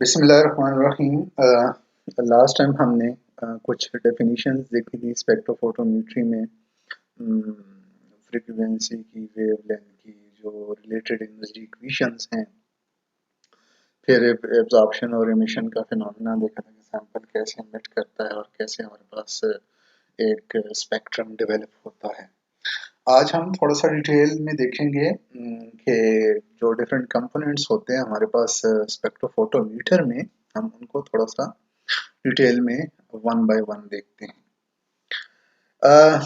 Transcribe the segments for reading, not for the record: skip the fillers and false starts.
बिस्मिल्लाहिर्रहमानिर्रहीम। Last time हमने कुछ डेफिनेशंस देखी थी स्पेक्ट्रोफोटोमेट्री में। फ्रीक्वेंसी की, वेवलेंथ की, जो रिलेटेड एनर्जी इक्वेशंस हैं, फिर एब्जॉर्प्शन और एमिशन का फिनोमेना देखा था कि सैंपल कैसे एमिट करता है और कैसे हमारे पास एक स्पेक्ट्रम डेवलप होता है। आज हम थोड़ा सा डिटेल में देखेंगे कि जो डिफरेंट कंपोनेंट्स होते हैं हमारे पास स्पेक्ट्रोफोटोमीटर में, हम उनको थोड़ा सा डिटेल में वन बाय वन देखते हैं।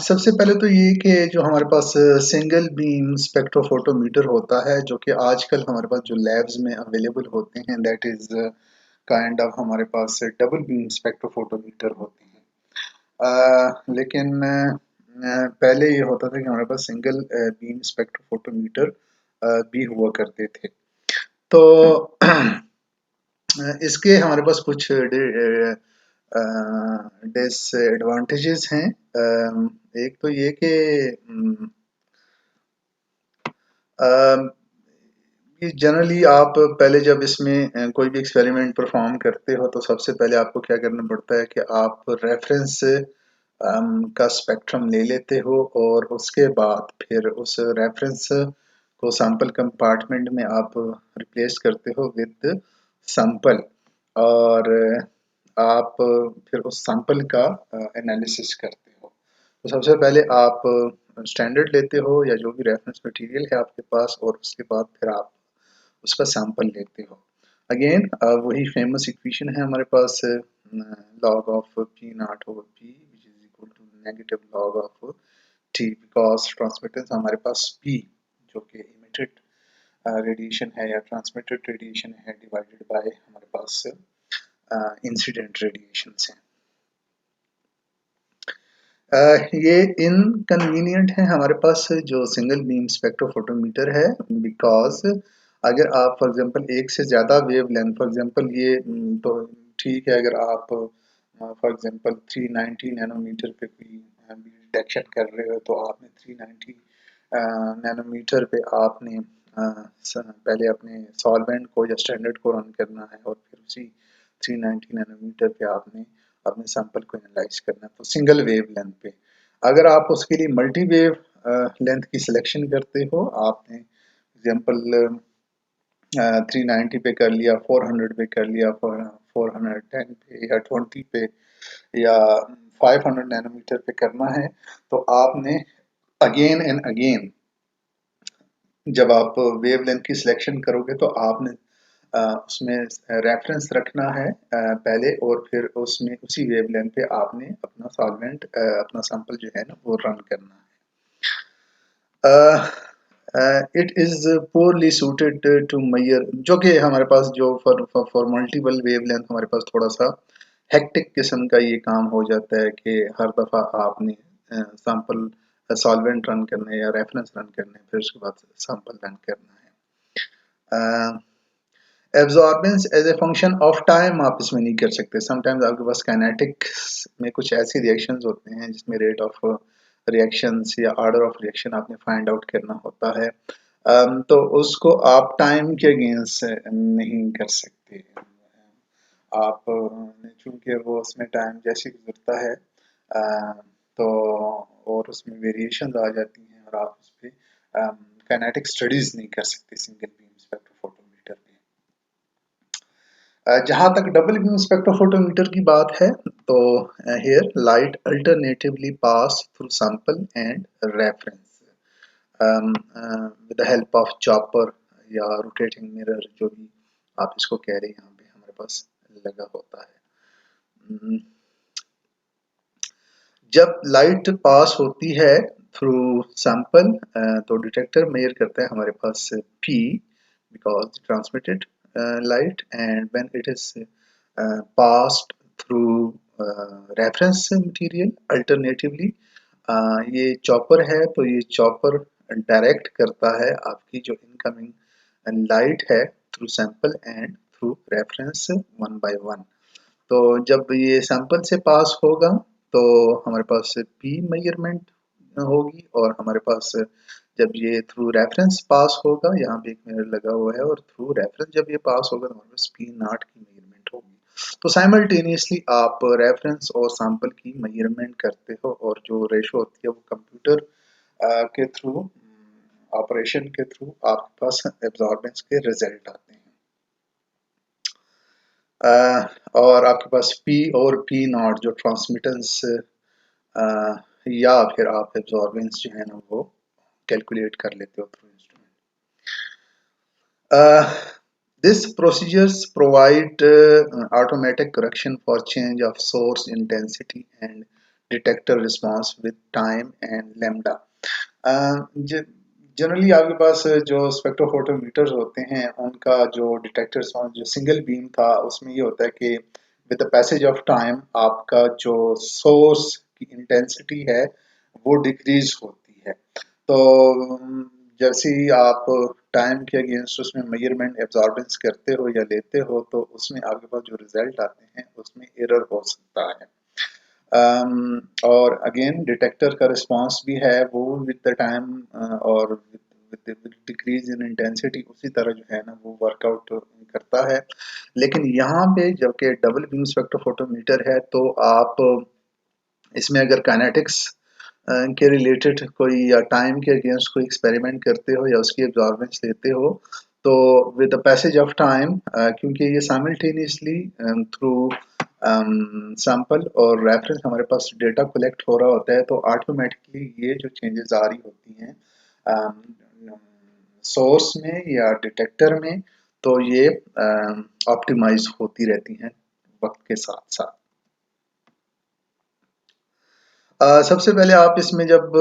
सबसे पहले तो ये कि जो हमारे पास सिंगल बीम स्पेक्ट्रोफोटोमीटर होता है, जो कि आजकल हमारे पास जो लैब्स में अवेलेबल होते हैं, दैट इज काइंड ऑफ हमारे पास डबल बीम स्पेक्ट्रोफोटोमीटर होते हैं। लेकिन पहले ये होता था कि हमारे पास सिंगल बीम स्पेक्ट्रोफोटोमीटर भी हुआ करते थे। तो इसके हमारे पास कुछ डिसएडवांटेजेस हैं। एक तो ये कि जनरली आप पहले जब इसमें कोई भी एक्सपेरिमेंट परफॉर्म करते हो तो सबसे पहले आपको क्या करना पड़ता है कि आप रेफरेंस का स्पेक्ट्रम ले लेते हो और उसके बाद फिर उस रेफरेंस को सैंपल कंपार्टमेंट में आप रिप्लेस करते हो विद सैंपल, और आप फिर उस सैंपल का एनालिसिस करते हो। तो सबसे पहले आप स्टैंडर्ड लेते हो या जो भी रेफरेंस मटेरियल है आपके पास, और उसके बाद फिर आप उसका सैंपल लेते हो। अगेन वही फेमस इक्वेशन है हमारे पास, log of p naught over p which is equal to negative log of t, because transmittance हमारे पास p जो कि इमिटेड रेडिएशन है या ट्रांसमिटेड रेडिएशन है डिवाइडेड बाय हमारे पास इंसिडेंट रेडिएशन है। ये इनकन्वीनियंट है हमारे पास जो सिंगल बीम स्पेक्ट्रोफोटोमीटर है, बिकॉज अगर आप फॉर एग्जांपल एक से ज़्यादा वेव लेंथ, फॉर एग्जांपल ये तो ठीक है, अगर आप फॉर एग्जांपल 390 नैनोमीटर पे कोई डिटेक्शन कर रहे हो तो आपने 390 नैनोमीटर पे आपने पहले अपने सॉल्वेंट को या स्टैंडर्ड को रन करना है और फिर उसी 390 नैनोमीटर पे आपने अपने सैंपल को एनालाइज करना है, तो सिंगल वेव लेंथ पे। अगर आप उसके लिए मल्टी वेव लेंथ की सिलेक्शन करते हो, आपने एग्जांपल 390 पे कर लिया, 400 पे कर लिया, 410 पे या 20 पे या 500 नैनोमीटर पे करना है, तो आपने अगेन एंड अगेन जब आप वेव लेंथ की सिलेक्शन करोगे तो आपने उसमें रेफरेंस रखना है पहले, और फिर उसमें उसी वेव लेंथ पे आपने अपना सॉल्वेंट अपना सैंपल जो है ना वो रन करना है। It is poorly suited to measure, जो कि हमारे पास जो फॉर मल्टीपल वेव लेंथ हमारे पास थोड़ा सा हेक्टिक किस्म का ये काम हो जाता है कि हर दफ़ा आपने सैंपल सॉल्वेंट रन करना है या रेफरेंस रन करना है, फिर उसके बाद सैंपल रन करना है। Absorbance as a function of time आप इसमें नहीं कर सकते। समटाइम्स आपके पास काइनेटिक्स में कुछ ऐसी रिएक्शंस होते हैं जिसमें रेट ऑफ रिएक्शंस या ऑर्डर ऑफ रिएक्शन आपने फाइंड आउट करना होता है। तो उसको आप टाइम के अगेंस्ट नहीं कर सकते। आप चूंकि वो उसमें टाइम जैसे गुजरता है तो और उसमें वेरिएशन आ जाती हैं और आप उस पर काइनेटिक स्टडीज नहीं कर सकते सिंगल बीम स्पेक्ट्रोफोटोमीटर में। जहाँ तक डबल बीम स्पेक्ट्रोफोटोमीटर की बात है, तो here light alternatively pass through sample and reference with the help of chopper या rotating mirror, जो भी आप इसको कह रहे हैं, यहाँ पे हमारे पास लगा होता है। जब लाइट पास होती है थ्रू सैंपल तो डिटेक्टर मेजर करता है हमारे पास P because transmitted light, and when it is passed through reference material alternatively, ये चॉपर है तो ये चॉपर डायरेक्ट करता है आपकी जो इनकमिंग लाइट है through sample and through reference one by one. तो जब ये सैंपल से पास होगा तो हमारे पास पी मेजरमेंट होगी, और हमारे पास जब ये थ्रू रेफरेंस पास होगा, यहाँ पे एक मिरर लगा हुआ है, और थ्रू रेफरेंस जब ये पास होगा तो हमारे पास पी नॉट की मेजरमेंट तो साइमल्टेनियसली आप रेफरेंस और सैंपल की मेजरमेंट करते हो और जो रेशो होती है वो कंप्यूटर के थ्रू ऑपरेशन के थ्रू आपके पास एब्जॉर्बेंस के रिजल्ट आते हैं। और आपके पास पी और पी नॉट जो ट्रांसमिटेंस या फिर आप एब्जॉर्बेंस जो है ना वो कैलकुलेट कर लेते हो through instrument. These procedures provide automatic correction for change of source intensity and detector response with time and lambda. Generally आपके पास जो स्पेक्ट्रोफोटोमीटर्स होते हैं उनका जो डिटेक्टर रिस्पॉन्स जो सिंगल बीम था उसमें ये होता है कि with the passage of time आपका जो सोर्स की इंटेंसिटी है वो डिक्रीज होती है। तो जैसे ही आप टाइम के अगेंस्ट उसमें मेजरमेंट एब्जॉर्बेंस करते हो या लेते हो तो उसमें आपके पास जो रिजल्ट आते हैं उसमें एरर हो सकता है। और अगेन डिटेक्टर का रिस्पांस भी है वो विद द टाइम और विद डिक्रीज इन इंटेंसिटी उसी तरह जो है ना वो वर्कआउट करता है। लेकिन यहाँ पे जबकि डबल बीम स्पेक्ट्रोफोटोमीटर है तो आप इसमें अगर काइनेटिक्स के रिलेटेड कोई या टाइम के अगेंस्ट कोई एक्सपेरिमेंट करते हो या उसकी एब्जॉर्बेंस लेते हो तो with the passage of time क्योंकि ये साइमल्टेनियसली थ्रू सैंपल और रेफरेंस हमारे पास डेटा कलेक्ट हो रहा होता है तो ऑटोमेटिकली ये जो चेंजेस आ रही होती हैं सोर्स में या डिटेक्टर में तो ये ऑप्टिमाइज होती रहती हैं वक्त के साथ साथ। सबसे पहले आप इसमें जब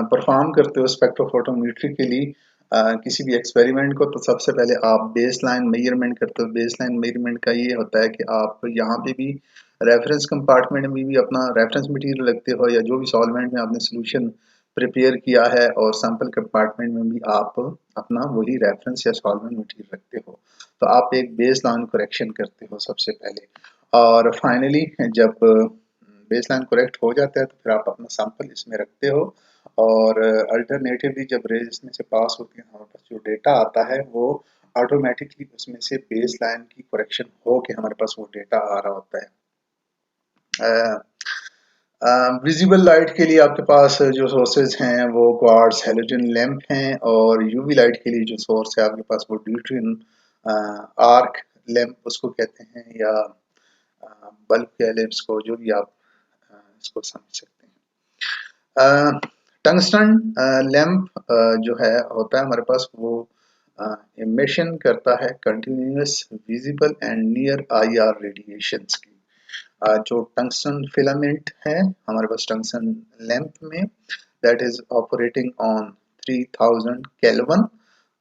परफॉर्म करते हो स्पेक्ट्रोफोटोमेट्रिकली किसी भी एक्सपेरिमेंट को तो सबसे पहले आप बेसलाइन मेजरमेंट करते हो। बेसलाइन मेजरमेंट का ये होता है कि आप यहाँ पे भी रेफरेंस कंपार्टमेंट में भी अपना रेफरेंस मटेरियल रखते हो या जो भी सॉल्वेंट में आपने सोल्यूशन प्रिपेयर किया है और सैंपल कंपार्टमेंट में भी आप अपना वही रेफरेंस या सॉल्वेंट मटेरियल रखते हो। तो आप एक बेसलाइन करेक्शन करते हो सबसे पहले और फाइनली जब बेसलाइन करेक्ट हो जाता है तो फिर आप अपना सैंपल इसमें रखते हो और अल्टरनेटिवली जब रेज इसमें से पास होती है हमारे पास जो डेटा आता है वो ऑटोमेटिकली उसमें से बेसलाइन की करेक्शन हो के हमारे पास वो डेटा आ रहा होता है। विजिबल लाइट के लिए आपके पास जो सोर्सेज हैं वो क्वार्ट्ज हैलोजन लैंप हैं और यूवी लाइट के लिए जो सोर्स है आपके पास वो ड्यूट्रियन आर्क लैंप उसको कहते हैं या बल्ब कह लें इसको जो भी आप इसको समझ सकते हैं। टंगस्टन लैंप जो है होता है हमारे पास वो इमिशन करता है continuous visible and near IR radiations की। जो टंगस्टन फिलामेंट है हमारे पास टंगस्टन लैंप में that is operating on 3000 kelvin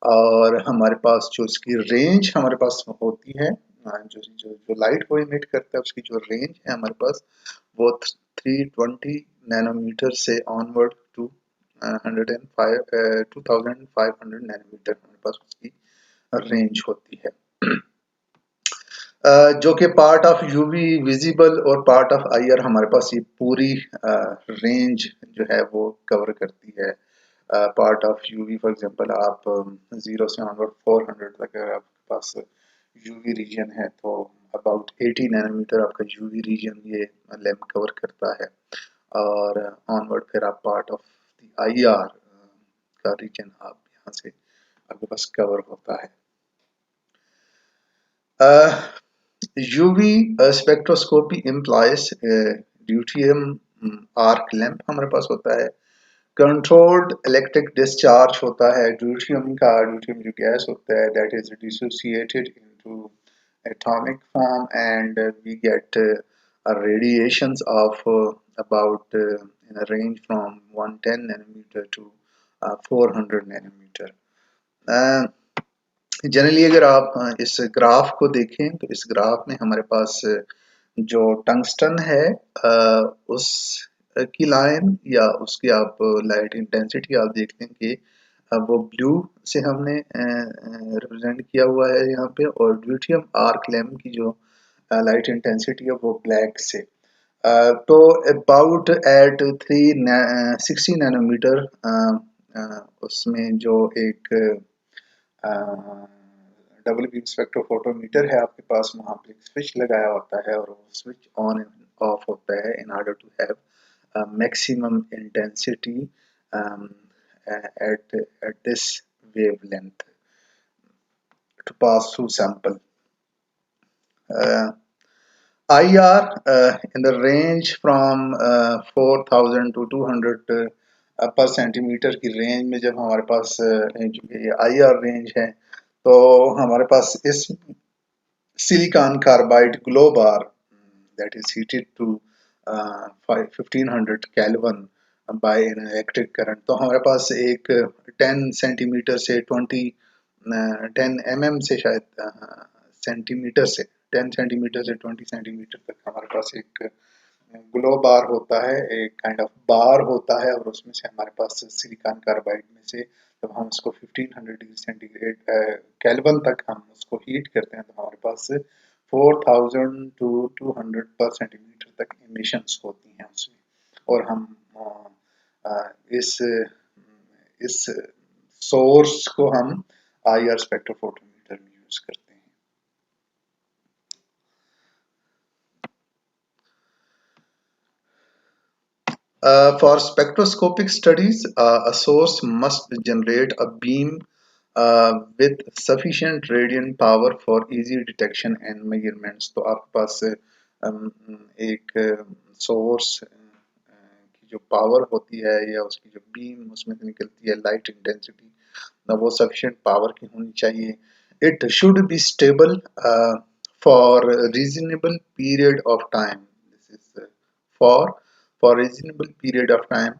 और हमारे पास जो इसकी रेंज हमारे पास होती है जो जो जो लाइट को इमिट करता है उसकी जो रेंज है हमारे पास वो 320 नैनोमीटर से ऑनवर्ड टू 2500 नैनोमीटर हमारे पास उसकी रेंज होती है। जो कि पार्ट ऑफ यूवी विजिबल और पार्ट ऑफ आईआर हमारे पास ये पूरी रेंज जो है वो कवर करती है। Part of UV for example आप 0 से ऑनवर्ड 400 तक अगर आपके पास यूवी रीजन है तो अबाउट 80 नैनोमीटर आपका यूवी रीजन ये लैंप कवर करता है और ऑनवर्ड फिर आप पार्ट ऑफ द आईआर का रीजन आप यहाँ से आपके पास कवर होता है। UV spectroscopy implies deuterium arc lamp हमारे पास होता है। कंट्रोल्ड इलेक्ट्रिक डिस्चार्ज होता है ड्यूटियम जो गैस होता है that is dissociated into atomic form and we get radiations of about in a range from 110 nanometer to 400 nanometer। Generally अगर आप इस ग्राफ को देखें तो इस ग्राफ में हमारे पास जो टंगस्टन है उस की लाइन या उसकी आप लाइट इंटेंसिटी आप देखते हैं कि वो ब्लू से हमने रिप्रेजेंट किया हुआ है यहाँ पे और ड्यूटियम आर्क लैम्प की जो लाइट इंटेंसिटी है वो ब्लैक से। तो अबाउट एट 360 नैनोमीटर उसमें जो एक डबल बीम स्पेक्ट्रोफोटोमीटर है आपके पास, वहाँ पे एक स्विच लगाया होता है और वो स्विच ऑन एंड ऑफ होता है in order to have maximum intensity at this wavelength to pass through sample. IR in the range from 4000 to 200 पर सेंटीमीटर की रेंज में जब हमारे पास IR रेंज है तो हमारे पास इस silicon carbide glow bar that is heated to 1500 Kelvin by an electric current, तो हमारे पास एक 10 सेंटीमीटर से 10 mm से शायद सेंटीमीटर से 10 सेंटीमीटर से 20 सेंटीमीटर तक हमारे पास एक ग्लो बार होता है, एक काइंड ऑफ बार होता है और उसमें से हमारे पास सिलिकॉन कार्बाइड में से जब हम उसको 1500 डिग्री सेंटीग्रेड केल्विन तक हम उसको हीट करते हैं तो हमारे पास 4000 टू 200 पर सेंटीमीटर तक इमिशंस होती हैं उसमें, और हम इस सोर्स को हम IR स्पेक्ट्रोफोटोमीटर में यूज करते हैं। For spectroscopic studies, a source must generate a beam with sufficient radiant power for easy detection and measurements. तो आपके पास एक सोर्स की जो पावर होती है या उसकी जो बीम उसमें से निकलती है लाइट इंटेंसिटी, वो सफिशिएंट पावर की होनी चाहिए. It should be stable for reasonable period of time. This is for for reasonable period of time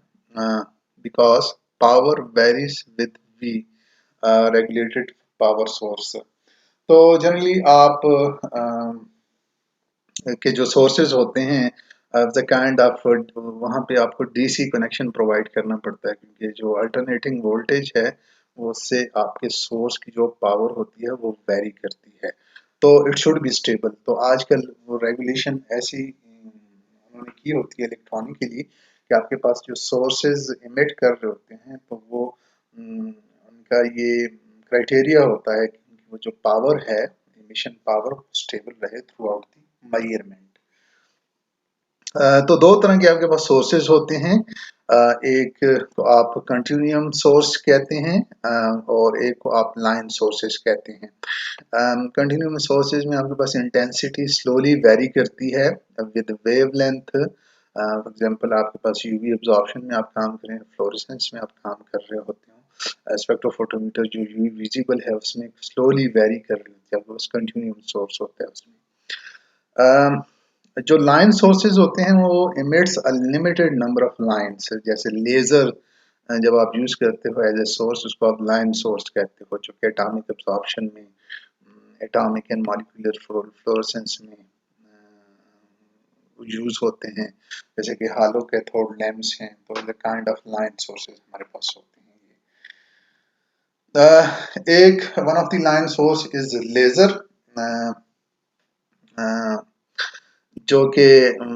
because power varies with V regulated power source. तो जनरली आप के जो सोर्सेज होते हैं द काइंड ऑफ वहाँ पे आपको डीसी कनेक्शन प्रोवाइड करना पड़ता है क्योंकि जो अल्टरनेटिंग वोल्टेज है वो उससे आपके सोर्स की जो पावर होती है वो वेरी करती है, तो इट शुड बी स्टेबल. तो आजकल वो रेगुलेशन ऐसी उन्होंने की होती है इलेक्ट्रॉनिकली कि आपके पास जो सोर्सेज इमिट कर रहे होते हैं तो वो उनका ये क्राइटेरिया होता है कि वो जो पावर है इमिशन पावर स्टेबल रहे थ्रू आउट द मेजरमेंट. तो दो तरह के आपके पास सोर्सेज होते हैं, एक तो आप कंटिन्यूम सोर्स कहते हैं और एक को आप लाइन सोर्सेज कहते हैं. कंटिन्यूम सोर्सेज में आपके पास इंटेंसिटी स्लोली वेरी करती है विद वेवलेंथ. फॉर एग्जांपल आपके पास यूवी एब्जॉर्प्शन में आप काम करें, फ्लोरेसेंस में आप काम कर रहे होते हो, स्पेक्ट्रोफोटोमीटर जो यूवी विजिबल है उसमें स्लोली वेरी कर रही होती है, आपके पास कंटिन्यूम सोर्स होता है उसमें. जो लाइन सोर्सेज होते हैं वो emits a limited number of lines, जैसे लेज़र जब आप यूज़ करते हो एज ए सोर्स उसको आप लाइन सोर्स कहते हो, जो कि एटॉमिक एब्जॉर्प्शन में, एटॉमिक एंड मॉलिक्यूलर फ्लोरेसेंस में यूज़ होते हैं, जैसे कि हालो कैथोड लैम्प्स हैं, तो the kind of line sources हमारे पास होते हैं. एक one of the line source is laser जो कि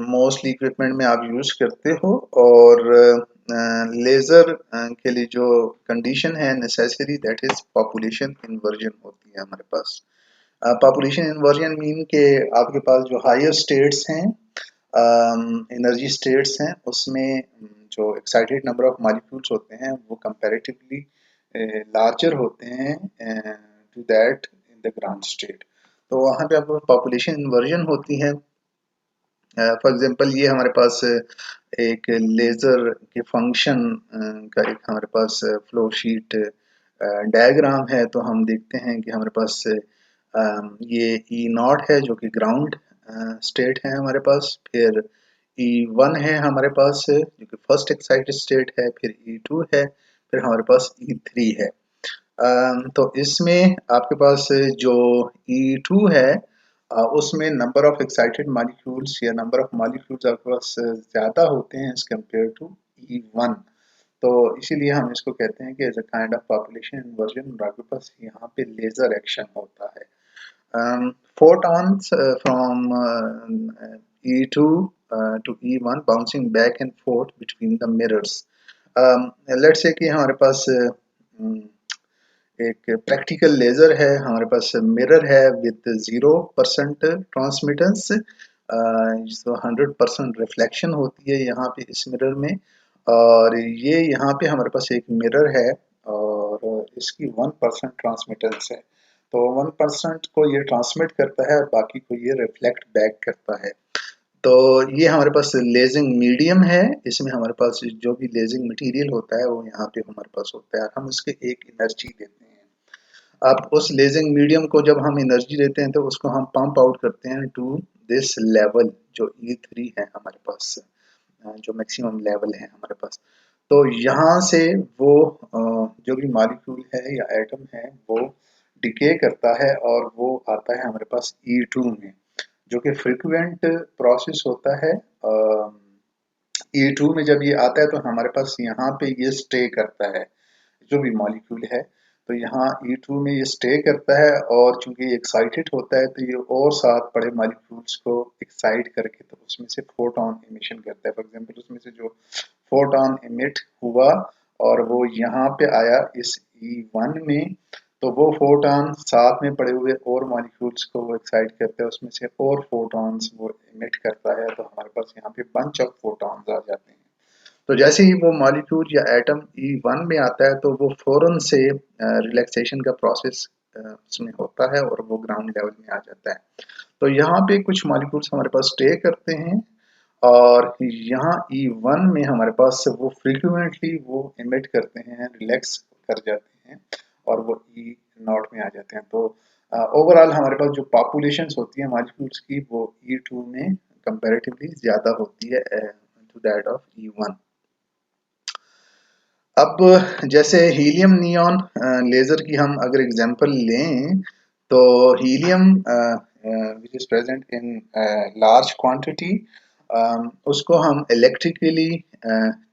मोस्टली इक्विपमेंट में आप यूज़ करते हो, और लेज़र के लिए जो कंडीशन है necessary that is population inversion होती है हमारे पास. पॉपुलेशन इन्वर्जन मीन के आपके पास जो हायर स्टेट्स हैं, एनर्जी स्टेट्स हैं, उसमें जो एक्साइटेड नंबर ऑफ मॉलिक्यूल्स होते हैं वो कंपैरेटिवली लार्जर होते हैं to that in the ground state, तो वहाँ पे आपको पॉपुलेशन इन्वर्जन होती है. फॉर एग्जांपल ये हमारे पास एक लेज़र के फंक्शन का एक हमारे पास फ्लो शीट डायग्राम है, तो हम देखते हैं कि हमारे पास ये ई नॉट है जो कि ग्राउंड स्टेट है हमारे पास, फिर E1 है हमारे पास जो कि फर्स्ट एक्साइटेड स्टेट है, फिर E2 है, फिर हमारे पास E3 है. तो इसमें आपके पास जो E2 है उसमें नंबर ऑफ एक्साइटेड मॉलिक्यूल्स या नंबर ऑफ मॉलिक्यूल्स आपके पास ज़्यादा होते हैं एज कम्पेयर टू E1, तो इसीलिए हम इसको कहते हैं कि as a kind of population inversion आपके पास यहाँ पे लेज़र एक्शन होता है. Photons from E2 to E1 bouncing back and forth between the mirrors. Let's say कि हमारे पास एक प्रैक्टिकल लेज़र है, हमारे पास मिरर है विद 0% ट्रांसमिटेंस, तो 100% रिफ्लेक्शन होती है यहाँ पे इस मिरर में। और ये यहाँ पे हमारे पास एक मिरर है और इसकी 1% ट्रांसमिटेंस है। तो 1% को ये ट्रांसमिट करता है, बाकी को ये रिफ्लेक्ट बैक करता है। तो ये हमारे पास लेजिंग मीडियम है, इसमें हमारे पास जो भी लेजिंग मटेरियल होता है वो यहाँ पे हमारे पास होता है, हम उसके एक एनर्जी देते हैं। अब उस लेजिंग मीडियम को जब हम एनर्जी देते हैं तो उसको हम पंप आउट करते हैं टू दिस लेवल, जो E3 है हमारे पास, जो मैक्सिमम लेवल है हमारे पास। तो यहाँ से वो जो भी मॉलिक्यूल है या एटम है वो डिके करता है और वो आता है हमारे पास E2 में, जो कि फ्रीक्वेंट प्रोसेस होता है। E2 में जब ये आता है तो हमारे पास यहाँ पे ये स्टे करता है, जो भी मॉलिक्यूल है। तो यहाँ E2 में ये स्टे करता है और चूंकि ये एक्साइटेड होता है तो ये और साथ बड़े मॉलिक्यूल्स को एक्साइट करके तो उसमें से फोटोन इमिशन करता है। फॉर एग्जांपल उसमें से जो फोटोन इमिट हुआ और वो यहाँ पे आया इस E1 में, तो वो फोटॉन साथ में पड़े हुए और मॉलिक्यूल्स को वो एक्साइट करते हैं, उसमें से और फोटॉन्स वो इमिट करता है, तो हमारे पास यहाँ पे बंच ऑफ फोटॉन्स आ जाते हैं। तो जैसे ही वो मॉलिक्यूल या एटम E1 में आता है तो वो फौरन से रिलैक्सेशन का प्रोसेस उसमें होता है और वो ग्राउंड लेवल में आ जाता है। तो यहाँ पे कुछ मॉलिक्यूल्स हमारे पास स्टे करते हैं और यहाँ E1 में हमारे पास वो फ्रीक्वेंटली वो इमिट करते हैं, रिलैक्स कर जाते हैं और वो E0 में आ जाते हैं। तो ओवरऑल हमारे पास जो पॉपुलेशंस होती है मॉलिक्यूल्स की वो E2 में कंपैरेटिवली ज़्यादा होती है टू दैट ऑफ E1। अब जैसे हीलियम नियॉन लेज़र की हम अगर एग्जांपल लें तो helium which is present in large quantity, उसको हम इलेक्ट्रिकली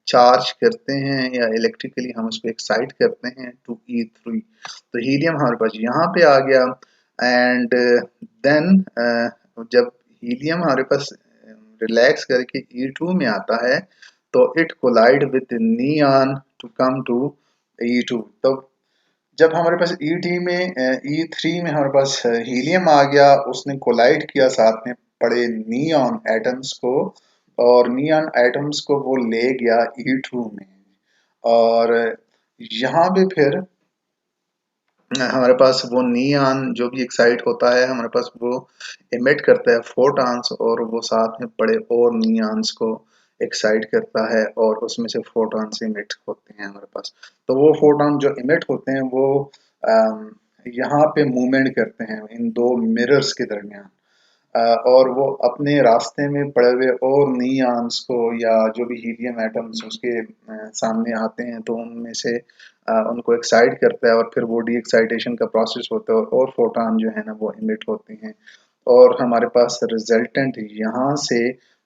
चार्ज करते हैं या इलेक्ट्रिकली हम उसको एक्साइट करते हैं टू E3। तो हीलियम हमारे पास यहाँ पे आ गया एंड देन जब हीलियम हमारे पास रिलैक्स करके E2 में आता है तो it collide with neon to come to E2। तो जब हमारे पास E3 में E3 में हमारे पास हीलियम आ गया, उसने कोलाइड किया साथ में पड़े नियॉन एटम्स को और नियॉन एटम्स को वो ले गया E2 में। और यहाँ पे फिर हमारे पास वो नियॉन जो भी एक्साइट होता है हमारे पास वो इमिट करता है फोटॉन्स और वो साथ में पड़े और नियॉन्स को एक्साइट करता है और उसमें से फोटॉन्स इमिट होते हैं हमारे पास। तो वो फोटॉन जो इमिट होते हैं वो यहाँ पे मूवमेंट करते हैं इन दो मिरर्स के दरमियान, और वो अपने रास्ते में पड़े हुए और नियॉन्स को या जो भी हीलियम एटम्स उसके सामने आते हैं तो उनमें से उनको एक्साइट करता है और फिर वो डी एक्साइटेशन का प्रोसेस होता है और फोटॉन जो है ना वो इमिट होते हैं और हमारे पास रिजल्टेंट यहाँ से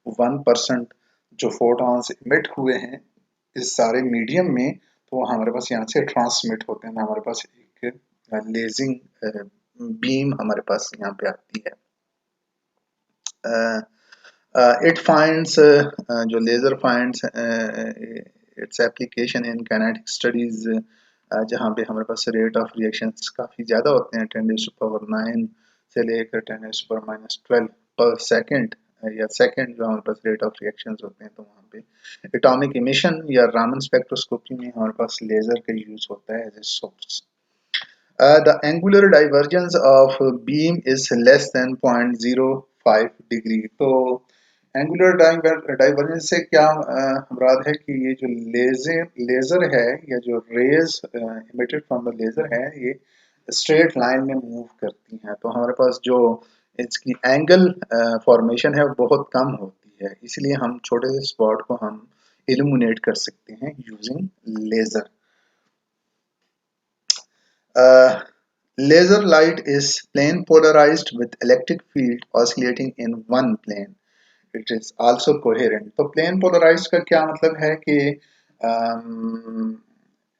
1% जो फोटॉन्स इमिट हुए हैं इस सारे मीडियम में, तो वो हमारे पास यहाँ से ट्रांसमिट होते हैं, हमारे पास एक लेजिंग बीम हमारे पास यहाँ पे आती है। इट फाइंड्स जो laser finds its application in kinetic studies, जहाँ पे हमारे पास रेट ऑफ रिएक्शंस काफ़ी ज़्यादा होते हैं 10⁻⁹ से लेकर 10⁻⁻12 पर सेकंड या सेकंड जो हमारे पास रेट ऑफ रिएक्शंस होते हैं। तो वहाँ पे एटॉमिक इमिशन या रामन स्पेक्ट्रोस्कोपी में हमारे पास लेज़र का यूज़ होता है as a source. The angular divergence of beam is less than 0.05 degree. तो एंगुलर डाइवर्जेंस से क्या मुराद है कि ये जो लेजर है या जो rays emitted from the laser है ये स्ट्रेट लाइन में मूव करती हैं, तो हमारे पास जो इसकी एंगल फॉर्मेशन है वो बहुत कम होती है, इसलिए हम छोटे से स्पॉट को हम इल्यूमिनेट कर सकते हैं using laser. Laser light is plane polarized with electric field oscillating in one plane. It is also coherent. तो plane polarized का क्या मतलब है कि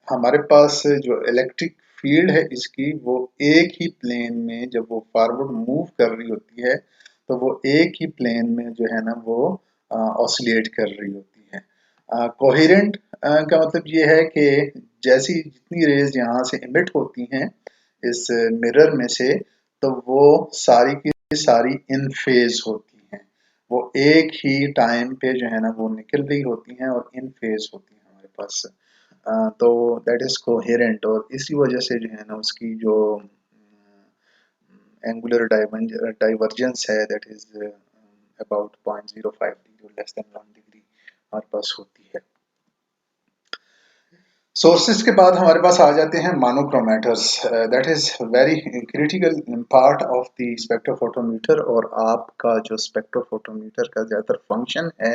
हमारे पास जो इलेक्ट्रिक फील्ड है इसकी वो एक ही प्लेन में जब वो फॉरवर्ड मूव कर रही होती है तो वो एक ही प्लेन में जो है ना वो ऑसिलेट कर रही होती है। कोहेरेंट का मतलब ये है कि जैसी जितनी रेज यहाँ से इमिट होती हैं इस मिरर में से, तो वो सारी की सारी इन फेज होती हैं। वो एक ही टाइम पे जो है ना वो निकल रही होती हैं और इन फेज होती हैं हमारे पास। तो दैट इज कोहेरेंट, और इसी वजह से जो है ना उसकी जो एंगुलर डाइवर्जेंस है दैट इज अबाउट 0.05 डिग्री और लेस देन 1 डिग्री हमारे पास होती है। सोर्सेज के बाद हमारे पास आ जाते हैं monochromators, that is very critical part of the spectrophotometer. और आपका जो स्पेक्ट्रोफोटोमीटर का ज़्यादातर फंक्शन है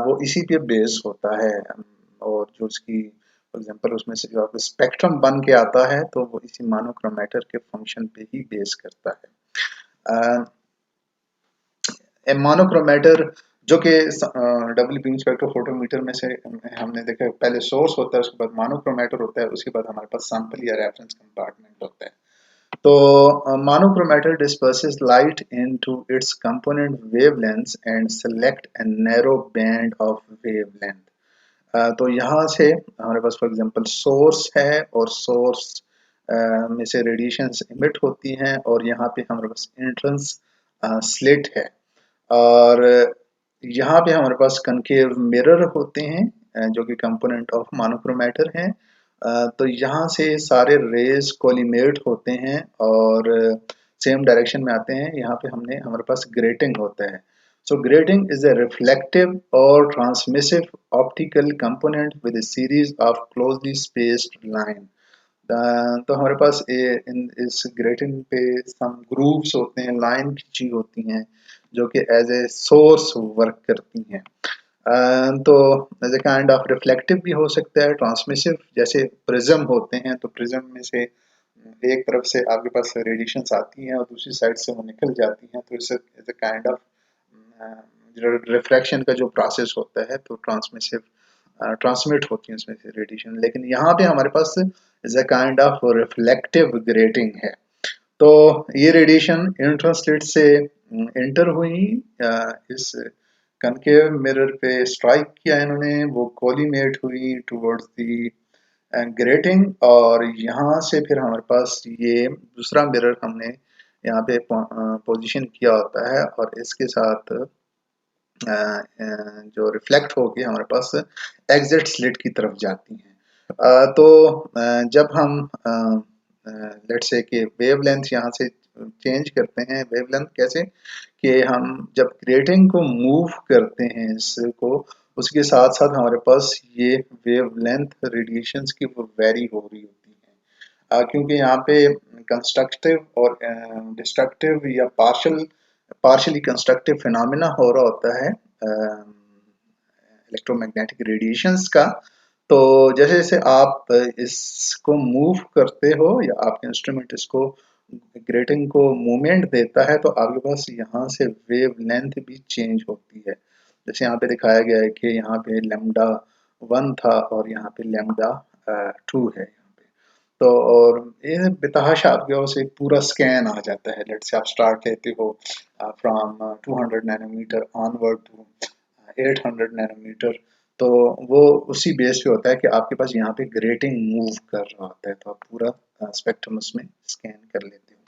वो इसी पे बेस होता है। और जो उसकी फॉर एग्जांपल उसमें से जो आपका स्पेक्ट्रम बन के आता है तो वो इसी मोनोक्रोमेटर के फंक्शन पे ही बेस करता है। मोनोक्रोमेटर जो कि डबल बीम स्पेक्ट्रोफोटोमीटर में से हमने देखा पहले सोर्स होता है, उसके बाद मोनोक्रोमेटर होता है, उसके बाद हमारे पास सैंपल या रेफरेंस कंपार्टमेंट होता है। तो monochromator disperses light into its component wavelengths and select a narrow band of wavelength। तो यहाँ से हमारे पास फॉर एग्जांपल सोर्स है और सोर्स में से रेडिएशंस इमिट होती हैं, और यहाँ पे हमारे पास एंट्रेंस स्लिट है। और यहाँ पे हमारे पास कनकेव मिरर होते हैं जो कि कंपोनेंट ऑफ मोनोक्रोमेटर हैं। तो यहाँ से सारे रेज कोलिमेट होते हैं और सेम डायरेक्शन में आते हैं। यहाँ पे हमारे पास ग्रेटिंग होता है। So grating is a reflective or transmissive optical component with a series of closely spaced line। तो हमारे पास इस ग्रेटिंग पे सम ग्रूव्स होते हैं, लाइन खींची होती हैं जो कि एज ए सोर्स वर्क करती हैं। तो as a kind of reflective भी हो सकता है, ट्रांसमिसिव जैसे प्रिज्म होते हैं। तो प्रिज्म में से एक तरफ से आपके पास रेडिएशंस आती हैं और दूसरी साइड से वो निकल जाती हैं, तो इसे as a kind of refraction का जो प्रोसेस होता है तो ट्रांसमिसिव ट्रांसमिट होती है उसमें से रेडिएशन। लेकिन यहाँ पे हमारे पास is a kind of reflective grating है। तो ये रेडिएशन इंट्रास्लेट से एंटर हुई इस कनकेव मिरर पे स्ट्राइक किया इन्होंने, वो कोलिमेट हुई टुवर्ड्स दी ग्रेटिंग, और यहाँ से फिर हमारे पास ये दूसरा मिरर हमने यहाँ पे पोजीशन किया होता है और इसके साथ जो रिफ्लेक्ट होके हमारे पास एग्जिट स्लिट की तरफ जाती हैं। तो जब हम लेट्स से कि वेवलेंथ यहाँ से चेंज करते हैं, वेवलेंथ कैसे कि हम जब ग्रेटिंग को मूव करते हैं इसको, उसके साथ साथ हमारे पास ये वेवलेंथ रेडिएशंस की वो वेरी हो रही होती है। क्योंकि यहाँ पे कंस्ट्रक्टिव और डिस्ट्रक्टिव या पार्शली कंस्ट्रक्टिव फिनोमेना हो रहा होता है इलेक्ट्रोमैग्नेटिक रेडिएशंस का। तो जैसे जैसे आप इसको मूव करते हो या आपके इंस्ट्रूमेंट इसको ग्रेटिंग को मूवमेंट देता है, तो आपके पास यहाँ से वेव लेंथ भी चेंज होती है। जैसे यहाँ पे दिखाया गया है कि यहाँ पे लैम्डा 1 था और यहाँ पे लैम्डा 2 है यहाँ पे। तो और ये बेतहाशा आपके पास एक पूरा स्कैन आ जाता है। लेट्स से आप स्टार्ट लेते हो from 200 nanometre onward to 800 nanometre. तो वो उसी बेस पे होता है कि आपके पास यहाँ पे ग्रेटिंग मूव कर रहा होता है, तो आप पूरा स्पेक्ट्रम उसमें स्कैन कर लेते हो।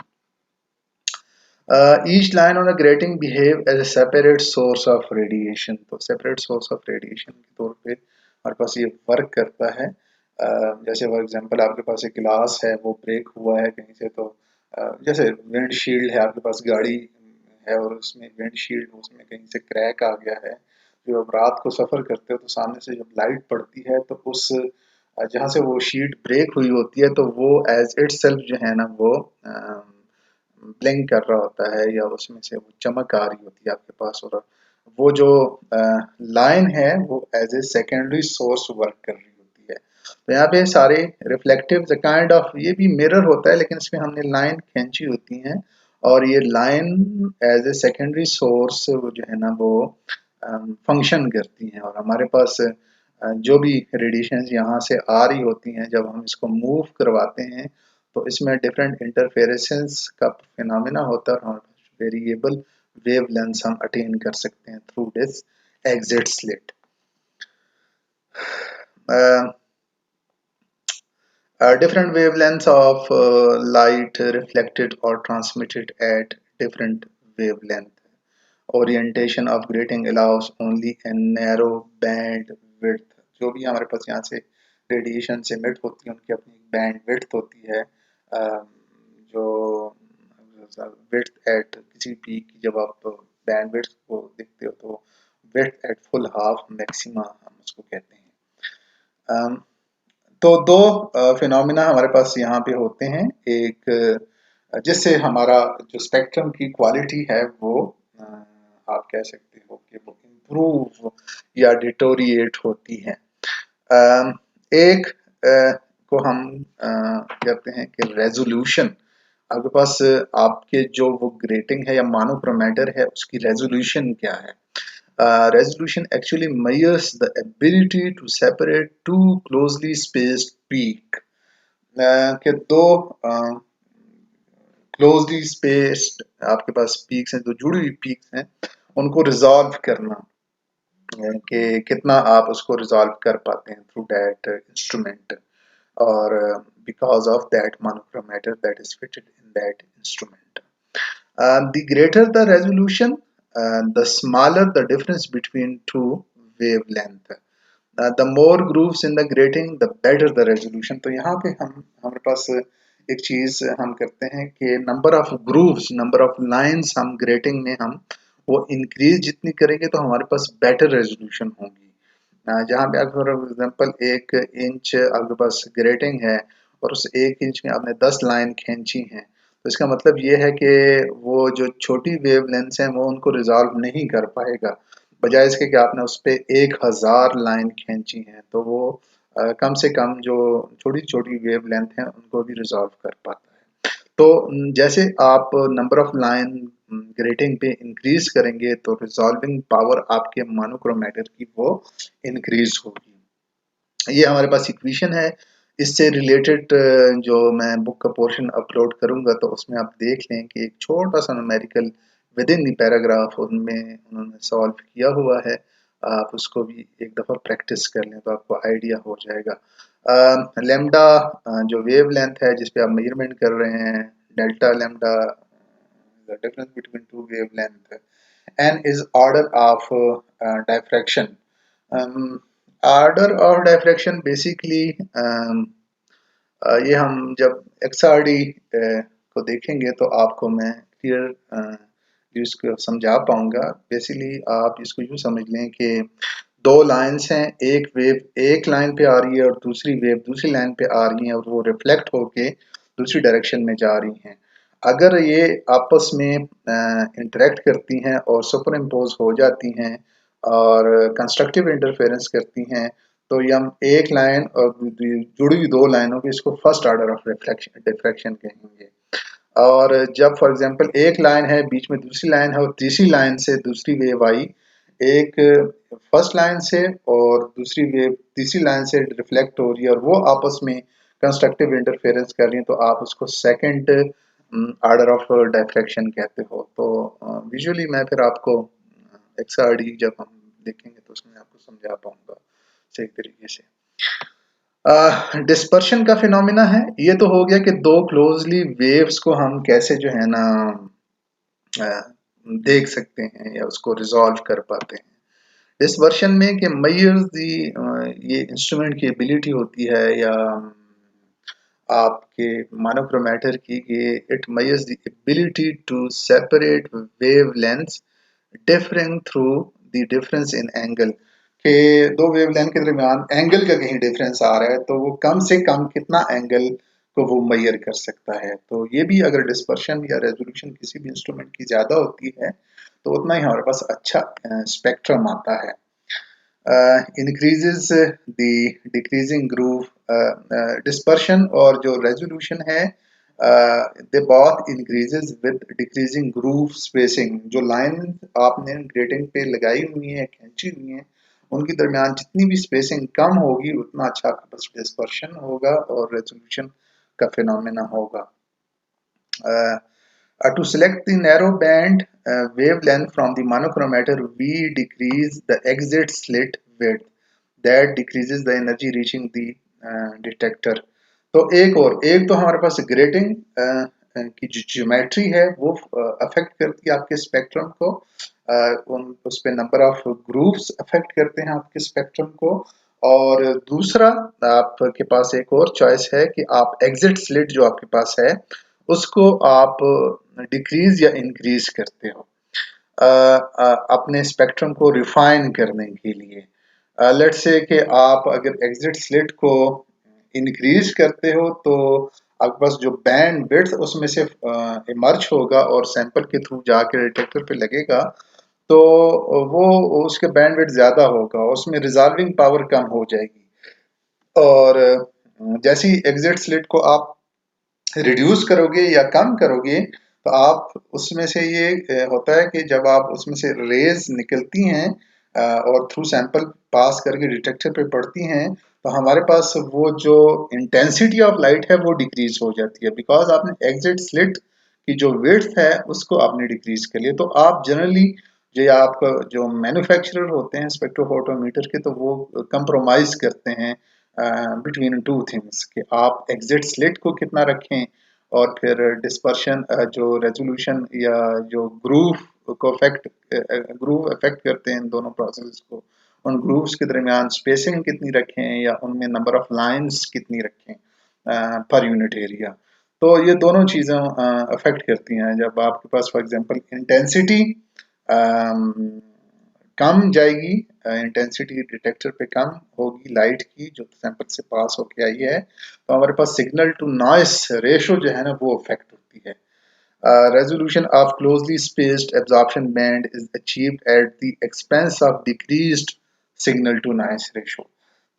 Each line on a grating behave as a separate source of radiation। तो separate source of radiation के तौर पे हमारे पास ये वर्क करता है। जैसे फॉर एग्जांपल आपके पास एक गिलास है, वो ब्रेक हुआ है कहीं से, तो जैसे विंडशील्ड है आपके पास, गाड़ी है और उसमें विंडशील्ड उसमें कहीं से क्रैक आ गया है। जो आप रात को सफ़र करते हो तो सामने से जब लाइट पड़ती है तो उस जहाँ से वो शीट ब्रेक हुई होती है तो वो एज इट सेल्फ जो है ना वो ब्लिंक कर रहा होता है या उसमें से वो चमक आ रही होती है आपके पास। और वो जो लाइन है वो as a secondary source work कर रही होती है। तो यहाँ पे सारे रिफ्लेक्टिव काइंड ऑफ ये भी मिरर होता है, लेकिन इसमें हमने लाइन खींची होती हैं और ये line as a secondary source वो जो है ना वो फंक्शन करती हैं। और हमारे पास जो भी रेडिएशन यहाँ से आ रही होती हैं, जब हम इसको मूव करवाते हैं तो इसमें डिफरेंट इंटरफेरेंसेस का फिनोमेना होता है और हमारे पास वेरिएबल वेवलेंथ्स हम अटेन कर सकते हैं through this exit slit. Uh, Different wavelengths of light reflected or transmitted at different wavelength. Orientation of grating allows only a narrow band width. जो भी हमारे पास यहाँ से रेडिएशन से एमिट होती है उनकी अपनी बैंड विड्थ होती है। जो विड्थ एट किसी पीक की जब आप बैंड विड्थ को देखते हो तो width at full half maxima हम उसको कहते हैं। तो दो फिनोमिना हमारे पास यहाँ पे होते हैं। एक जिससे हमारा जो स्पेक्ट्रम की क्वालिटी है वो आप कह सकते हो कि वो इम्प्रूव या डिटोरिएट होती है। एक को हम कहते हैं कि रेजोल्यूशन। आपके पास आपके जो वो ग्रेटिंग है या मोनोक्रोमेटर है उसकी रेजोल्यूशन क्या है। Resolution actually measures the ability to separate two closely spaced peak के दो क्लोजली स्पेस्ड आपके पास पीक्स हैं, जो जुड़ी हुई पीक्स हैं उनको रिजॉल्व करना कि कितना आप उसको रिजॉल्व कर पाते हैं थ्रू दैट इंस्ट्रूमेंट और because of that monochromator that is fitted in that instrument. The greater the resolution, the smaller the difference between two wavelength. The more grooves in the grating, the better the resolution. तो यहाँ पे हम हमारे पास एक चीज हम करते हैं कि number of grooves, number of lines हम ग्रेटिंग में हम वो इंक्रीज जितनी करेंगे तो हमारे पास बेटर रेजोल्यूशन होगी। जहाँ पे आप फॉर एग्जांपल 1 इंच आपके पास ग्रेटिंग है और उस 1 इंच में आपने 10 लाइन खींची हैं तो इसका मतलब ये है कि वो जो छोटी वेव लेंथ्स हैं वो उनको रिजॉल्व नहीं कर पाएगा। बजाय इसके कि आपने उस पे 1000 लाइन खींची हैं तो वो कम से कम जो छोटी छोटी वेव लेंथ हैं उनको भी रिजॉल्व कर पाता है। तो जैसे आप नंबर ऑफ लाइन ग्रेटिंग पे इंक्रीज करेंगे तो रिजॉल्विंग पावर आपके मोनोक्रोमेटर की वो इंक्रीज होगी। ये हमारे पास इक्वेशन है। इससे रिलेटेड जो मैं बुक का पोर्शन अपलोड करूंगा तो उसमें आप देख लें कि एक छोटा सा numerical with in the paragraph उनमें उन्होंने सॉल्व किया हुआ है। आप उसको भी एक दफ़ा प्रैक्टिस कर लें तो आपको आइडिया हो जाएगा। लेमडा जो वेव लेंथ है जिस पे आप मेजरमेंट कर रहे हैं, delta lambda the difference between two wavelength, n is order of diffraction. Order of diffraction basically ये हम जब XRD को देखेंगे तो आपको मैं क्लियर इसको समझा पाऊंगा। बेसिकली आप इसको यूँ समझ लें कि दो लाइंस हैं, एक वेव एक लाइन पे आ रही है और दूसरी वेव दूसरी लाइन पे आ रही है और वो रिफ्लेक्ट होके दूसरी डायरेक्शन में जा रही हैं। अगर ये आपस में इंटरेक्ट करती हैं और सुपर इम्पोज हो जाती हैं और कंस्ट्रक्टिव इंटरफेरेंस करती हैं तो ये हम एक लाइन और जुड़ी हुई दो लाइनों की इसको first order of reflection diffraction कहेंगे। और जब फॉर एग्जांपल एक लाइन है बीच में दूसरी लाइन है और तीसरी लाइन से दूसरी वेव आई, एक फर्स्ट लाइन से और दूसरी वेव तीसरी लाइन से रिफ्लेक्ट हो रही है और वो आपस में कंस्ट्रक्टिव इंटरफेरेंस कर रही है तो आप उसको सेकंड ऑर्डर ऑफ डायफ्रैक्शन कहते हो। तो विजुअली मैं फिर आपको XRD जब हम देखेंगे तो उसमें आपको समझा पाऊंगा सही तरीके से। डिस्पर्शन का फिनोमिना है। ये तो हो गया कि दो क्लोजली वेव्स को हम कैसे जो है ना देख सकते हैं या उसको रिजॉल्व कर पाते हैं। डिस्पर्शन में कि मेजर्स दी ये इंस्ट्रूमेंट की एबिलिटी होती है या आपके मोनोक्रोमेटर की कि it measures the ability to separate wavelengths differing through the difference in angle के दो वेवलेंथ के दरमियान एंगल का कहीं डिफरेंस आ रहा है तो वो कम से कम कितना एंगल को वो मेजर कर सकता है। तो ये भी अगर डिस्पर्शन या रेजोल्यूशन किसी भी इंस्ट्रूमेंट की ज़्यादा होती है तो उतना ही हमारे पास अच्छा स्पेक्ट्रम आता है। Increases the decreasing groove dispersion और जो रेजोल्यूशन है they both increases with decreasing groove spacing. जो लाइन आपने ग्रेटिंग पे लगाई हुई है खींची हुई है उनके दरमियान जितनी भी स्पेसिंग कम होगी उतना अच्छा आपके पास डिस्पर्शन होगा और रेजोल्यूशन का फिनोमेना होगा। To select the narrow band wavelength from the monochromator, we decrease the exit slit width. That decreases the energy reaching the detector. तो एक तो हमारे पास ग्रेटिंग की जो ज्योमेट्री है वो अफेक्ट करती है आपके स्पेक्ट्रम को, उस पे नंबर ऑफ ग्रुप्स अफेक्ट करते हैं आपके स्पेक्ट्रम को। और दूसरा, आपके पास एक और चॉइस है कि आप एग्जिट स्लिट जो आपके पास है उसको आप डिक्रीज या इंक्रीज करते हो अपने स्पेक्ट्रम को रिफाइन करने के लिए। लेट्स से कि आप अगर एग्जिट स्लिट को इंक्रीज करते हो तो आपके पास जो बैंड विड्थ उसमें से इमर्ज होगा और सैंपल के थ्रू जाकर डिटेक्टर पे लगेगा, तो वो उसके बैंड विड्थ ज्यादा होगा, उसमें रिजॉल्विंग पावर कम हो जाएगी। और जैसी एग्जिट स्लिट को आप रिड्यूस करोगे या कम करोगे तो आप उसमें से ये होता है कि जब आप उसमें से रेज निकलती हैं और थ्रू सैंपल पास करके डिटेक्टर पे पड़ती हैं, तो हमारे पास वो जो इंटेंसिटी ऑफ लाइट है वो डिक्रीज हो जाती है, बिकॉज आपने एग्जिट स्लिट की जो विड्थ है उसको आपने डिक्रीज कर लिया। तो आप जनरली जो आपका जो मैन्युफैक्चरर होते हैं स्पेक्ट्रोफोटोमीटर के, तो वो कंप्रोमाइज करते हैं बिटवीन टू थिंग्स कि आप एग्जिट स्लिट को कितना रखें और फिर डिस्पर्शन जो रेजोल्यूशन या जो ग्रूव को अफेक्ट ग्रूव अफेक्ट करते हैं इन दोनों प्रोसेस को, उन ग्रूव्स के दरमियान स्पेसिंग कितनी रखें या उनमें नंबर ऑफ लाइंस कितनी रखें पर यूनिट एरिया। तो ये दोनों चीज़ें अफेक्ट करती हैं। जब आपके पास फॉर एग्जांपल इंटेंसिटी कम जाएगी, इंटेंसिटी डिटेक्टर पे कम होगी लाइट की जो सैंपल से पास होके आई है, तो हमारे पास सिग्नल टू नॉइस रेशो जो है ना वो अफेक्ट होती है। Resolution of closely spaced absorption band is achieved at the expense of decreased signal to noise ratio.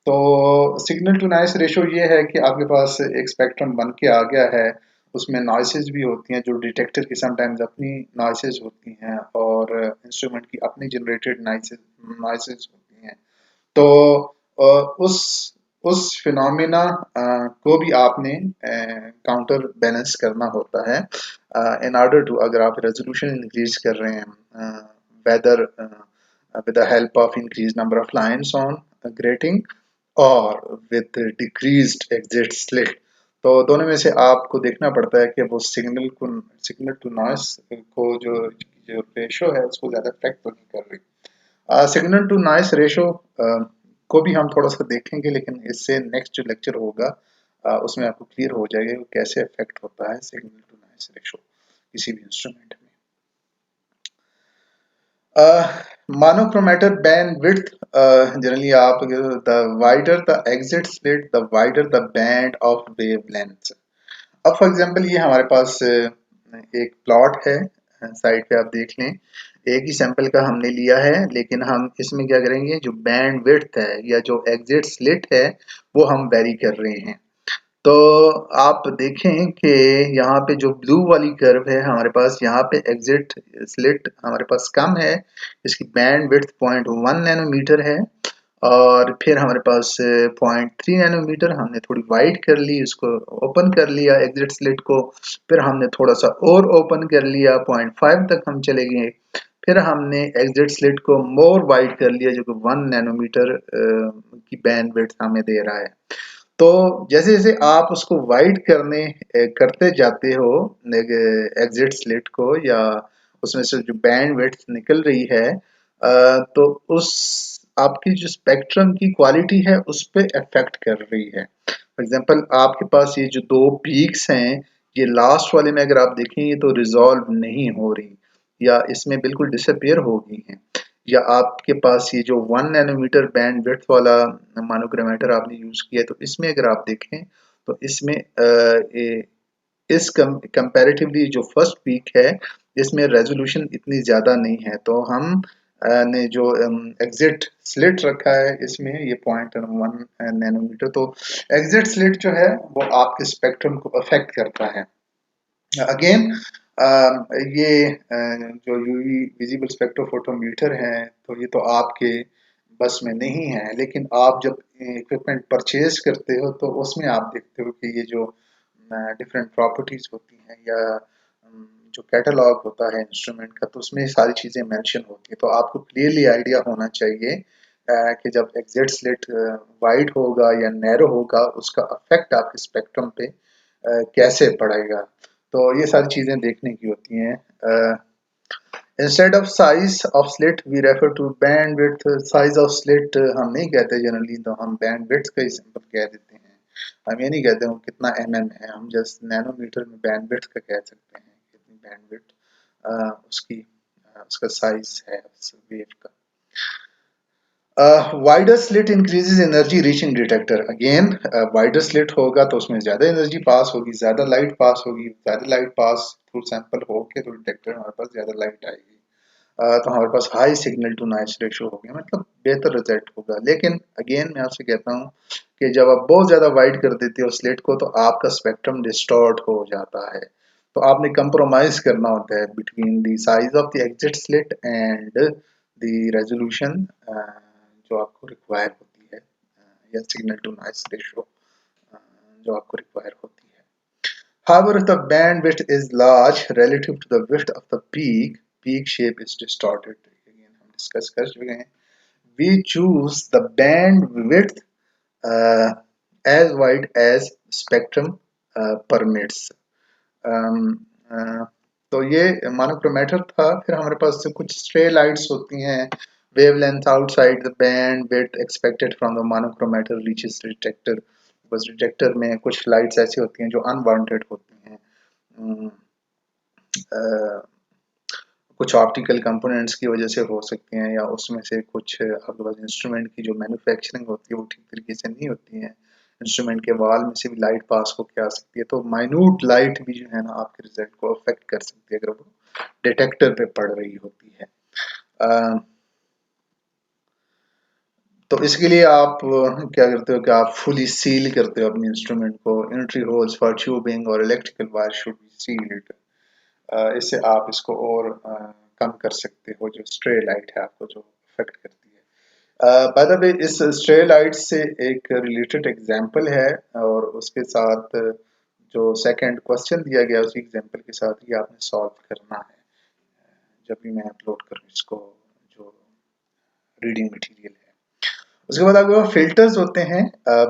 तो सिग्नल टू नॉइस रेशो ये है कि आपके पास एक स्पेक्ट्रम बन के आ गया है, उसमें नॉइसेज भी होती हैं जो डिटेक्टर की समटाइम्स अपनी नॉइसेज होती हैं और इंस्ट्रूमेंट की अपनी जनरेटेड नॉइसेज नॉइसेज होती हैं। तो अ, उस उस फिनोमिना को भी आपने काउंटर बैलेंस करना होता है इन ऑर्डर टू, अगर आप रेजोल्यूशन इंक्रीज कर रहे हैं weather with the help of increased number of lines on grating और with decreased exit slit। तो दोनों में से आपको देखना पड़ता है कि वो सिग्नल टू नॉइस को जो जो रेशो है उसको ज्यादा इफेक्ट तो नहीं कर रही। सिग्नल टू नॉइस रेशो को भी हम थोड़ा सा देखेंगे, लेकिन इससे नेक्स्ट जो लेक्चर होगा उसमें आपको क्लियर हो जाएगा कि कैसे इफेक्ट होता है सिग्नल टू नॉइस रेशो किसी भी इंस्ट्रूमेंट में। Monochromatic bandwidth, generally आप the wider the exit slit the wider the band of wavelengths। अब फॉर एग्जांपल ये हमारे पास एक प्लॉट है, साइड पे आप देख लें, एक ही सैंपल का हमने लिया है, लेकिन हम इसमें क्या करेंगे जो बैंड विड्थ है या जो एग्जिट स्लिट है वो हम वेरी कर रहे हैं। तो आप देखें कि यहाँ पे जो ब्लू वाली कर्व है हमारे पास, यहाँ पे एग्जिट स्लिट हमारे पास कम है, इसकी बैंड विड्थ 0.1 नैनोमीटर है। और फिर हमारे पास 0.3 नैनोमीटर हमने थोड़ी वाइड कर ली, इसको ओपन कर लिया एग्जिट स्लिट को, फिर हमने थोड़ा सा और ओपन कर लिया 0.5 तक हम चले गए, फिर हमने एग्जिट स्लिट को मोर वाइड कर लिया जो कि 1 नैनोमीटर की बैंड विड्थ हमें दे रहा है। तो जैसे जैसे आप उसको वाइड करते जाते हो एग्जिट स्लिट को, या उसमें से जो बैंड विड्थ निकल रही है तो उस आपकी जो स्पेक्ट्रम की क्वालिटी है उस पे अफेक्ट कर रही है। फॉर एग्जांपल आपके पास ये जो दो पीक्स हैं, ये लास्ट वाले में अगर आप देखेंगे तो रिजॉल्व नहीं हो रही या इसमें बिल्कुल डिसअपियर हो गई हैं, या आपके पास ये जो 1 नैनोमीटर बैंड विड्थ वाला मोनोक्रोमेटर आपने यूज किया है, तो इसमें अगर आप देखें तो इसमें इस कंपैरेटिवली जो फर्स्ट पीक है इसमें रेजोल्यूशन इतनी ज़्यादा नहीं है। तो हम ने जो एग्जिट स्लिट रखा है इसमें ये 0.1 नैनोमीटर, तो एग्जिट स्लिट जो है वो आपके स्पेक्ट्रम को अफेक्ट करता है। अगेन ये जो यूवी विजिबल स्पेक्ट्रोफोटोमीटर है तो ये तो आपके बस में नहीं है, लेकिन आप जब इक्विपमेंट परचेज करते हो तो उसमें आप देखते हो कि ये जो डिफरेंट प्रॉपर्टीज होती हैं या जो कैटलॉग होता है इंस्ट्रूमेंट का, तो उसमें सारी चीज़ें मेंशन होती है, तो आपको क्लियरली आइडिया होना चाहिए कि जब एग्जिट स्लिट वाइड होगा या नैरो होगा उसका अफेक्ट आपके स्पेक्ट्रम पे कैसे पड़ेगा। तो ये सारी चीज़ें देखने की होती हैं। Instead of size of slit we refer to band width. Size of slit हम नहीं कहते जनरली, तो हम बैंड विड्थ का ही सिंपल कह देते हैं। हम ये नहीं कहते हम कितना है, हम जस्ट नैनोमीटर में बैंड विड्थ का कह सकते हैं, कितनी बैंड विड्थ उसकी उसका साइज है उस वेव का। Wider slit increases energy reaching detector. Again wider slit होगा तो उसमें ज्यादा एनर्जी पास होगी, ज्यादा लाइट पास होगी, ज्यादा लाइट पास थ्रू सैंपल होके तो डिटेक्टर हमारे पास ज्यादा लाइट आएगी। तो हमारे पास high signal to noise ratio हो गया, मतलब बेहतर रिजल्ट होगा। लेकिन अगेन मैं आपसे कहता हूँ कि जब आप बहुत ज्यादा वाइड कर देते हो स्लिट को तो आपका स्पेक्ट्रम डिस्टॉर्ट हो जाता है। तो आपने कंप्रोमाइज करना होता है between the size of the exit slit and the resolution जो आपको रिक्वायर होती है, या सिग्नल टू नॉइस रेशियो जो आपको रिक्वायर होती है। However, if the bandwidth is large relative to the width of the peak shape is distorted. Again, हम डिस्कस कर चुके हैं। We choose the bandwidth uh, as wide as spectrum permits. Um, uh, तो ये monochromator था। फिर हमारे पास से कुछ स्ट्रे लाइट्स होती हैं। Wavelength outside the band width expected from the monochromator reaches detector. बस डिटेक्टर में कुछ लाइट्स ऐसी होती हैं जो अनवांटेड होती हैं। अम, अ, कुछ ऑप्टिकल कंपोनेंट्स की वजह से हो सकती हैं, या उसमें से कुछ आपके पास इंस्ट्रूमेंट की जो मैन्युफैक्चरिंग होती है वो ठीक तरीके से नहीं होती है। इंस्ट्रूमेंट के वाल में से भी लाइट पास होकर आ सकती है। तो माइन्यूट लाइट भी जो है ना आपके रिजल्ट को अफेक्ट कर सकती है अगर वो डिटेक्टर पे पड़ रही होती है। अ, तो इसके लिए आप क्या करते हो कि आप फुली सील करते हो अपने इंस्ट्रूमेंट को। एंट्री होल्स फॉर ट्यूबिंग और electrical wire should be sealed. इससे आप इसको और कम कर सकते हो जो स्ट्रे लाइट है आपको जो अफेक्ट करती है। बाय द वे इस स्ट्रे लाइट से एक रिलेटेड एग्जांपल है, और उसके साथ जो सेकंड क्वेश्चन दिया गया उसी एग्जांपल के साथ ही आपने सॉल्व करना है जब भी मैं अपलोड करूँ इसको, जो रीडिंग मटेरियल है। उसके बाद आपके पास फिल्टर्स होते हैं।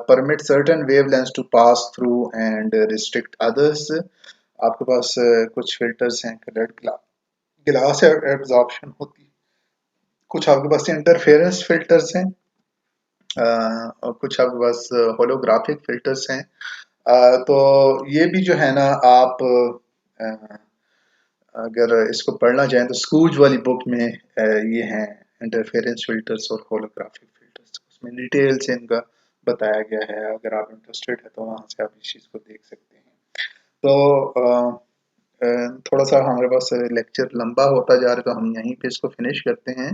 Permit certain wavelengths to pass through and restrict others. आपके पास कुछ फिल्टर्स हैं, कलर्ड ग्लास एब्जॉर्प्शन होती है, कुछ आपके पास इंटरफेरेंस फिल्टर्स हैं, और कुछ आपके पास होलोग्राफिक फिल्टर्स हैं। तो ये भी जो है ना आप अगर इसको पढ़ना चाहें तो स्कूज वाली बुक में ये हैं इंटरफेरेंस फिल्टर्स और होलोग्राफिक फिल्टर्स, उसमें डिटेल से इनका बताया गया है। अगर आप इंटरेस्टेड है तो वहाँ से आप इस चीज़ को देख सकते हैं। तो थोड़ा सा हमारे पास लेक्चर लंबा होता जा रहा है तो हम यहीं पे इसको फिनिश करते हैं।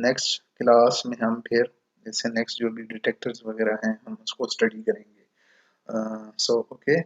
नेक्स्ट क्लास में हम फिर इससे नेक्स्ट जो भी डिटेक्टर्स वगैरह हैं हम उसको स्टडी करेंगे। So okay.